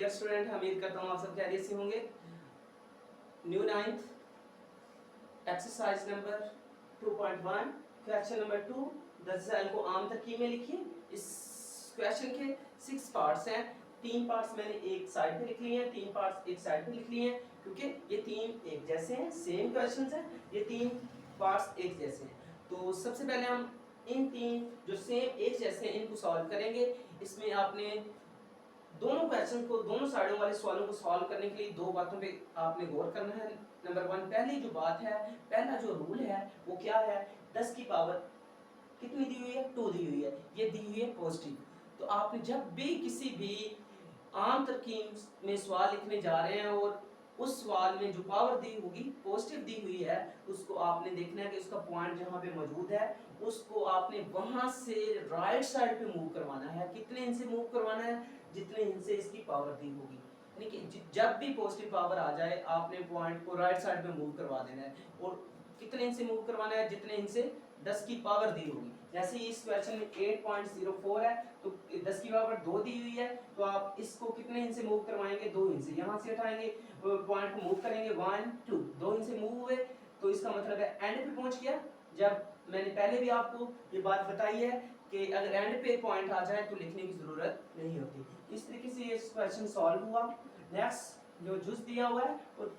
Dear student, उम्मीद करता हूँ आप सब खैरियत से होंगे। New ninth exercise number 2.1 question number 2 10 को आम तरकीब में लिखिए। इस क्वेश्चन के 6 पार्ट्स हैं। 3 पार्ट्स मैंने एक साइड पे लिख लिए हैं, 3 पार्ट्स एक साइड पे लिख लिए हैं, क्योंकि ये तीन एक जैसे हैं, सेम क्वेश्चंस हैं। ये 3 पार्ट्स एक जैसे हैं। तो सबसे पहले हम इन 3 जो सेम एक जैसे हैं इनको सॉल्व करेंगे। इसमें आपने दोनों क्वेश्चन को, दोनों साइडों वाले सवालों को सॉल्व करने के लिए दो बातों पे आपने गौर करना है। नंबर 1, पहली जो बात है, पहला जो रूल है वो क्या है, 10 की पावर कितनी दी हुई है, 2 दी हुई है, ये दी हुई है पॉजिटिव। तो आपने जब भी किसी भी आम तरकीब में सवाल लिखने जा रहे हैं और उस सवाल में जो पावर दी होगी पॉजिटिव दी हुई है, उसको आपने देखना है कि उसका पॉइंट जहाँ पे मौजूद है उसको आपने वहां से राइट साइड पे मूव करवाना है। कितने इंच से मूव करवाना है, जितने इंच से इसकी पावर दी होगी। यानी कि जब भी पॉजिटिव पावर आ जाए आपने पॉइंट को राइट साइड पे मूव करवा देना है। और कितने इंच से मूव करवाना है, जितने इंच से 10 की पावर दी होगी। जैसे इस क्वेश्चन में 8.04 है तो 10 की पावर 2 दी हुई है, तो आप इसको कितने इंच से मूव करवाएंगे, 2 इंच से। यहाँ से उठाएंगे पॉइंट को मूव करेंगे 1 2 2 इंच से मूव हुए, तो इसका मतलब है एंड पे पहुंच गया। जब मैंने पहले भी आपको ये बात बताई है कि अगर एंड पे पॉइंट आ जाए तो लिखने की जरूरत नहीं होती। इस तरीके से ये क्वेश्चन सॉल्व हुआ। नेक्स्ट जो जुज दिया हुआ है और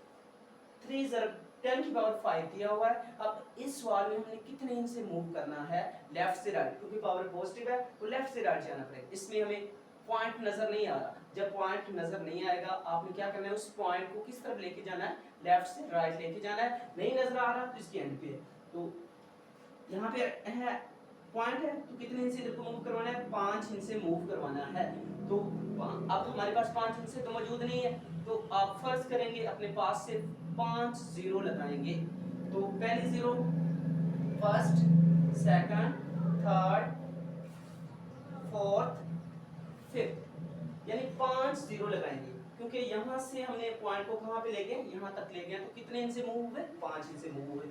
3 ज़रब 10 की पावर 5 दिया हुआ है। अब इस सवाल में हमने कितने इंच से मूव करना है, लेफ्ट से राइट, क्योंकि पावर पॉजिटिव है तो लेफ्ट से राइट जाना पड़ेगा। इसमें हमें पॉइंट नजर नहीं आ रहा। जब पॉइंट नजर नहीं आएगा आपने क्या करना है, उस पॉइंट को किस तरफ लेके जाना है, लेफ्ट से राइट लेके जाना है। नहीं नजर आ रहा तो इसकी एंड पे है। तो यहाँ पे है पॉइंट है तो कितने इंच से इधर को मूव करवाना है, 5 इंच से मूव करवाना है। तो अब हमारे पास 5 इंच से तो मौजूद नहीं है, तो आप फर्ज करेंगे अपने पास से 5 जीरो लगाएंगे। तो पहली zero, first, second, third, fourth, fifth, यानी 5 जीरो लगाएंगे। क्योंकि यहाँ से हमने पॉइंट को कहाँ पे ले गए, यहाँ तक ले गए, तो कितने इंच से मूव हुए, 5 इंच से मूव हुए।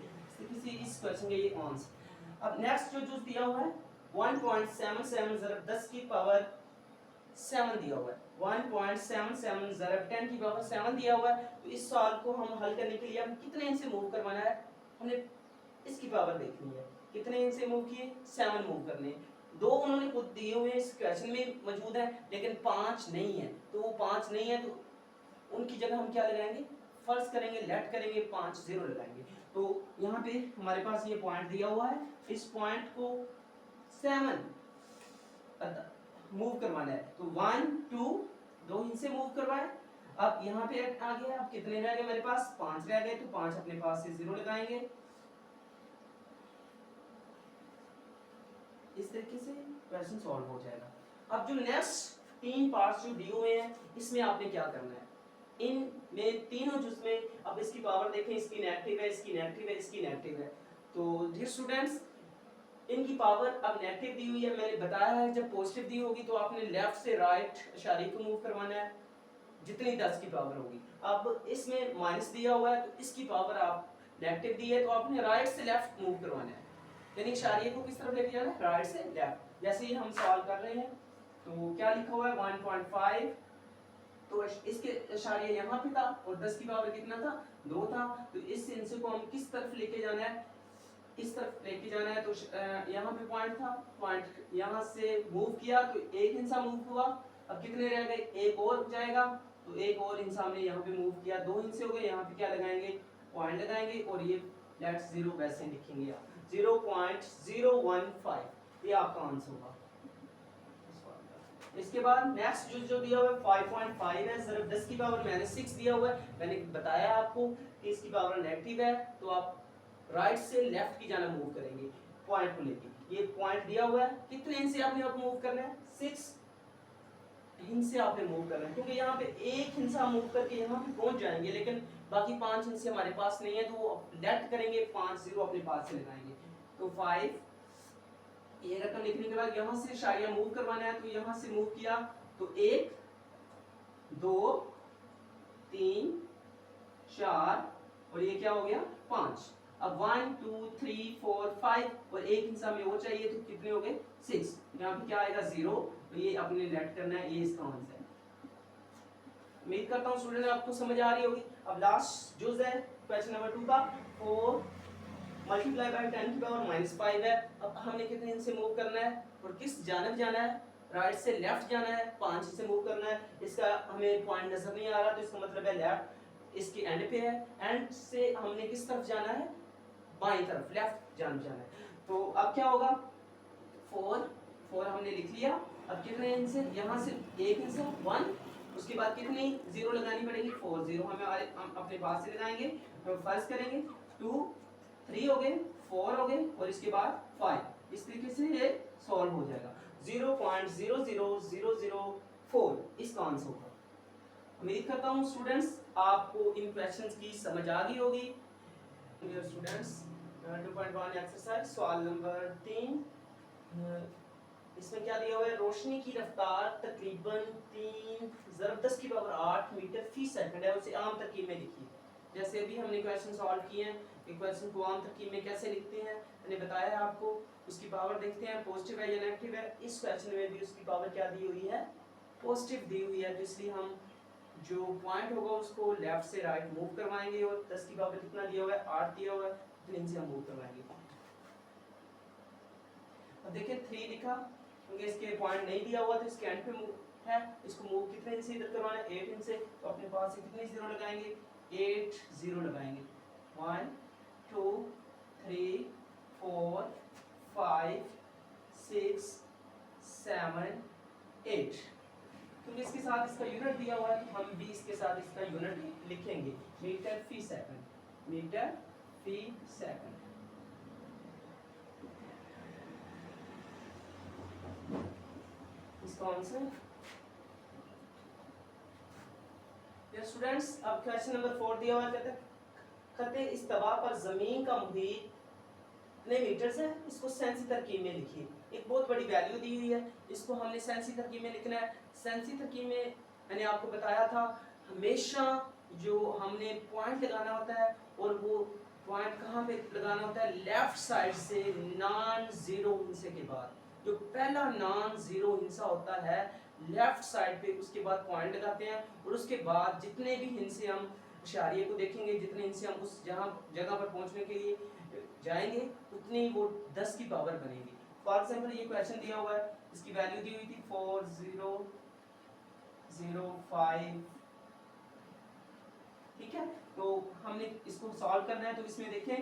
इस क्वेश्चन के ये आंसर। अब नेक्स्ट जो जूस दिया हुआ है 1.77 ज़रब 10 की पावर 7 दिया हुआ है। 1.77 ज़रब 10 की पावर 7 दिया हुआ है। तो इस सवाल को हम हल करने के लिए हम कितने इंच से मूव करवाना है, हमने इसकी पावर देखनी है। कितने इंच से मूव किए, 7 मूव करने। दो उन्होंने खुद दिए हुए इस क्वेश्चन में मौजूद है, लेकिन 5 नहीं है। तो वो 5 नहीं है तो उनकी जगह हम क्या लगाएंगे, फर्ज करेंगे, लेट करेंगे, 5 जीरो लगाएंगे। तो यहाँ पे हमारे पास ये पॉइंट दिया हुआ है, इस पॉइंट को 7 मूव करवाना है। तो 1 2 2 इंच से मूव करवाएं। अब यहाँ पे आ गया, अब कितने रह गए मेरे पास, 5 रह गए, तो 5 अपने पास से जीरो लगाएंगे। इस तरीके से क्वेश्चन सॉल्व हो जाएगा। अब जो नेक्स्ट 3 पार्ट्स जो दिए हुए हैं इसमें आपने क्या करना है, इन में तीनों जिसमें अब इसकी पावर देखें, इसकी नेगेटिव है, इसकी नेगेटिव है, इसकी नेगेटिव है। तो डियर स्टूडेंट्स, इनकी पावर अब नेगेटिव दी हुई है। मैंने बताया है जब पॉजिटिव दी होगी तो आपने लेफ्ट से राइट इशारे को मूव करवाना है, जितनी 10 की पावर होगी। अब इसमें माइनस दिया हुआ है तो इसकी पावर आप नेगेटिव दी है तो आपने राइट से लेफ्ट मूव करवाना है, यानी इशारे को किस तरफ लेके जाना है, राइट से लेफ्ट। जैसे ही हम सॉल्व कर रहे हैं तो क्या लिखा हुआ है 1.5, तो इसके इशारे यहाँ पे था और 10 की पावर कितना था, 2 था। तो इस इंच को हम किस तरफ लेके जाना है, इस तरफ लेके जाना है। तो यहाँ पे पॉइंट था, पॉइंट यहाँ से मूव किया तो 1 इंच मूव हुआ। अब कितने रह गए, एक और जाएगा, तो एक और इंच हमने यहाँ पे मूव किया, 2 इंच से हो गए। यहाँ पे क्या लगाएंगे, पॉइंट लगाएंगे और ये लेट्स जीरो वैसे लिखेंगे आप 0.015, ये आपका आंसर होगा। इसके बाद नेक्स्ट जो दिया हुआ है 5.5 है, सिर्फ 10 की पावर मैंने 6 दिया हुआ है। मैंने बताया आपको कि इसकी पावर नेगेटिव है तो आप राइट से लेफ्ट की जाना मूव करेंगे पॉइंट को लेके। ये पॉइंट दिया हुआ है, कितने इंच से आपने मूव करना है, 6 इंच से आपने मूव करना है, क्योंकि यहाँ पे 1 इंच मूव करके यहाँ पे पहुंच जाएंगे, लेकिन बाकी 5 इंच से हमारे पास नहीं है, तो वो लेफ्ट करेंगे, 5 जीरो अपने पास से लगाएंगे। तो 5, ये रकम लिखने के बाद यहाँ से शायद मूव करवाना है, तो यहाँ से मूव किया तो 1 2 3 4 और ये क्या हो गया 5। अब 1 2 3 4 5 और 1 इंच हमें वो चाहिए, तो कितने हो गए 6। यहाँ पे क्या आएगा 0, तो ये अपने लेट करना है, ये इसका आंसर है। उम्मीद करता हूँ स्टूडेंट आपको समझ आ रही होगी। अब लास्ट जो है क्वेश्चन नंबर 2 का 4 मल्टीप्लाई बाय 10 की पावर -5 है। अब हमने कितने इंच से मूव करना है और किस जानब जाना है, राइट से लेफ्ट जाना है, 5 इंच से मूव करना है। इसका हमें पॉइंट नजर नहीं आ रहा तो इसका मतलब है लेफ्ट इसके एंड पे है, एंड से हमने किस तरफ जाना है, बाईं तरफ लेफ्ट जानब जाना है। तो अब क्या होगा, 4 हमने लिख लिया। अब कितने इंच से, यहाँ से 1 इंच से 1, उसके बाद कितनी जीरो लगानी पड़ेगी, 4 जीरो हम अपने पास से लगाएंगे, तो फर्स्ट करेंगे 2 3 हो गए, 4 हो गए और इसके बाद 5। इस तरीके से ये सॉल्व हो जाएगा। 0.00004 इसका आंसर होगा। उम्मीद करता हूँ स्टूडेंट्स आपको इन क्वेश्चंस की समझ आ गई होगी। डियर स्टूडेंट्स 2.1 एक्सरसाइज सवाल नंबर 3, इसमें क्या दिया हुआ है, रोशनी की रफ्तार तकरीबन 3 ज़रब 10 की पावर 8 मीटर फी सेकंड है, उसे आम तरकीब में लिखिए। जैसे अभी हमने क्वेश्चन सॉल्व किए हैं, एक क्वेश्चन को आम तरकीब में कैसे लिखते हैं मैंने बताया है आपको। उसकी पावर देखते हैं पॉजिटिव है या नेगेटिव है। इस क्वेश्चन में भी उसकी पावर क्या दी हुई है, पॉजिटिव दी हुई है, तो इसलिए हम जो पॉइंट होगा उसको लेफ्ट से राइट मूव करवाएंगे और 10 की पावर कितना दिया हुआ है, 8 दिया हुआ है, तो इनसे हम मूव करवाएंगे। अब देखिए 3 लिखा क्योंकि इसके पॉइंट नहीं दिया हुआ तो इसके एंड पे मूव है, इसको मूव कितने इंच से इधर करवाना है, 8 इंच से, तो अपने पास से कितने जीरो लगाएंगे, 8 जीरो लगाएंगे। 1 2 3 4 5 6 7 8, क्योंकि इसके साथ इसका यूनिट दिया हुआ है तो हम भी इसके साथ इसका यूनिट लिखेंगे, मीटर फी सेकंड, मीटर फी सेकंड। इसका आंसर ये स्टूडेंट्स। अब क्वेश्चन नंबर 4 दिया हुआ है, कहते इस्तवा पर जमीन का मुहीत कितने मीटर है, इसको सेंसी तरकीब में लिखिए। एक बहुत बड़ी वैल्यू दी हुई है, इसको हमने सेंसी तरकीब में लिखना है। सेंसी तरकीब में मैंने आपको बताया था हमेशा जो हमने पॉइंट लगाना होता है और वो पॉइंट कहाँ पे लगाना होता है, लेफ्ट साइड से नॉन जीरो हिस्से के बाद, जो पहला नॉन जीरो हिस्सा होता है लेफ्ट साइड पे, उसके बाद पॉइंट लगाते हैं और उसके बाद जितने भी हिस्से हम इशारे को देखेंगे, जितने हिस्से हम उस जगह पर पहुंचने के लिए जाएंगे उतनी वो 10 की पावर बनेगी। फॉर एग्जांपल ये क्वेश्चन दिया हुआ है, इसकी वैल्यू दी हुई थी 4005, ठीक है। तो हमने इसको सॉल्व करना है, तो इसमें देखें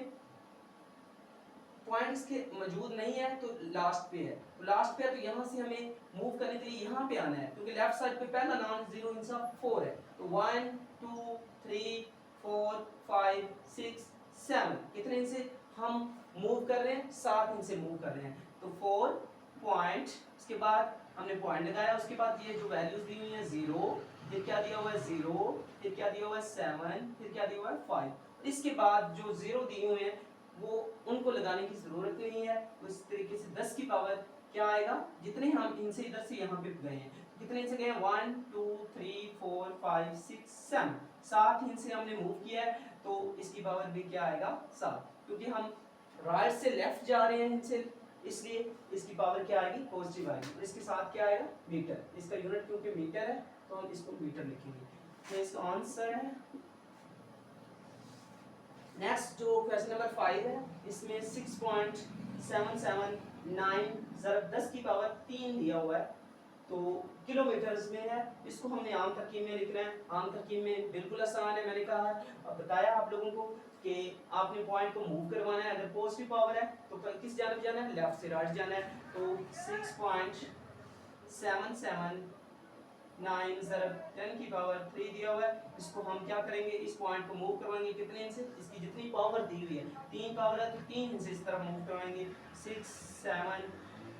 पॉइंट इसके मौजूद नहीं है तो लास्ट पे है, तो लास्ट पे है तो यहाँ से हमें मूव करने के लिए यहाँ पे आना है, क्योंकि लेफ्ट साइड पे पहला नॉन जीरो हिस्सा 4 है, तो 1 2 3 4 5 6 7 कितने इनसे हम मूव कर रहे हैं, 7 इनसे मूव कर रहे हैं, तो 4 पॉइंट, उसके बाद हमने पॉइंट लगाया, उसके बाद ये जो वैल्यूज दी हुई है 0, फिर क्या दिया हुआ है 0, फिर क्या दिया हुआ है 7, फिर क्या दिया हुआ है 5, इसके बाद जो 0 दिए हुए हैं वो उनको लगाने की जरूरत नहीं है। तो इस तरीके से 10 की पावर क्या आएगा, जितने हम इनसे इधर से यहाँ पे गए हैं, कितने इनसे गए हैं 1 2 3 4 5 6 7, 7 इनसे हमने मूव किया है, तो इसकी पावर भी क्या आएगा 7, क्योंकि हम राइट से लेफ्ट जा रहे हैं इनसे, इसलिए इसकी पावर क्या आएगी, पॉजिटिव आएगी। और इसके साथ क्या आएगा, मीटर, इसका यूनिट क्योंकि मीटर है तो हम इसको मीटर लिखेंगे। तो इसका आंसर है नेक्स्ट जो क्वेश्चन नंबर 5 है, इसमें 6.779 ज़रब 10 की पावर 3 दिया हुआ है, तो किलोमीटर्स में है, इसको हमने आम तरकीब में लिखना है। आम तरकीब में बिल्कुल आसान है, मैंने कहा अब बताया आप लोगों को कि आपने पॉइंट को मूव करवाना है, अगर पॉजिटिव पावर है तो किस जानब जाना है, लेफ्ट से राइट जाना है, तो 6.779 ज़रब 10 की पावर 3 दिया हुआ है, इसको हम क्या करेंगे, इस पॉइंट को मूव करवाएंगे कितने इंच से, इसकी जितनी पावर दी हुई है 3 पावर है तो 3 इंच इस तरफ मूव करवाएंगे, 6 7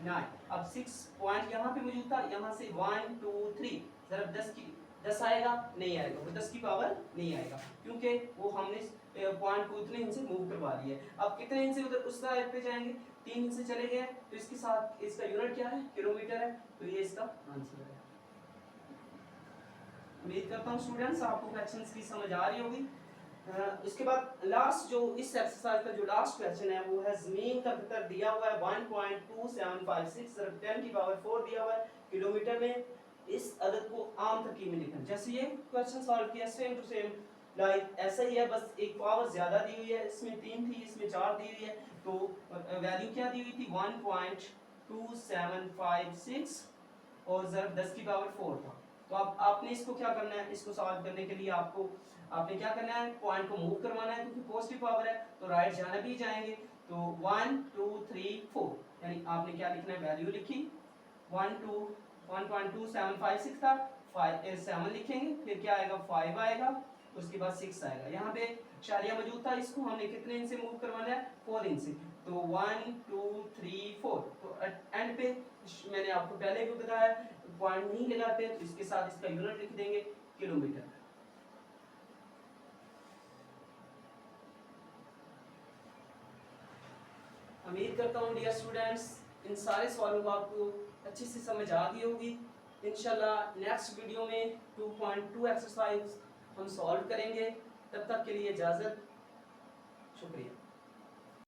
9। अब 6 पॉइंट यहाँ पे मौजूद था, यहाँ से 1 2 3 ज़रब 10 की 10 आएगा, नहीं आएगा, वो 10 की पावर नहीं आएगा, क्योंकि वो हमने पॉइंट को इतने इंच से मूव करवा दिया है। अब कितने इंच से उधर उस साइड पे जाएंगे, 3 इंच से चले गए, तो इसके साथ इसका यूनिट क्या है, किलोमीटर है, तो ये इसका आंसर है। उम्मीद करता हूँ स्टूडेंट्स आपको क्वेश्चंस की समझ आ रही होगी। इसके बाद लास्ट जो इस एक्सरसाइज का जो लास्ट क्वेश्चन है वो है जमीन का विस्तार दिया हुआ है 1.2756 ज़रब 10 की पावर 4 दिया हुआ है किलोमीटर में, इस अदद को आम तरकीब में लिखना। जैसे ये क्वेश्चन सॉल्व किया सेम टू सेम लाइक ऐसा ही है, बस एक पावर ज्यादा दी हुई है, इसमें 3 थी इसमें 4 दी हुई है, तो वैल्यू क्या दी हुई थी 1.2756 और ज़रब 10 की पावर 4 था। तो अब आपने इसको क्या करना है, इसको सॉल्व करने के लिए आपने क्या करना है, पॉइंट को मूव करवाना है क्योंकि पॉजिटिव पावर है तो राइट जाना भी जाएंगे। तो 1 2 3 4 यानी आपने क्या लिखना है, वैल्यू लिखी 1.2756 था, 7 लिखेंगे, फिर क्या आएगा 5 आएगा, उसके बाद 6 आएगा। यहाँ पे शारिया मौजूद था, इसको हमने कितने इंच से मूव करवाना है 4 इंच से, तो 1 2 3 4। तो एंड पे मैंने आपको पहले भी बताया पॉइंट नहीं लगाते तो इसके साथ इसका यूनिट लिख देंगे किलोमीटर। उम्मीद करता हूँ डियर स्टूडेंट्स इन सारे सवालों को आपको अच्छी से समझ आ गई होगी। इंशाल्लाह नेक्स्ट वीडियो में 2.2 एक्सरसाइज हम सॉल्व करेंगे। तब तक के लिए इजाज़त, शुक्रिया।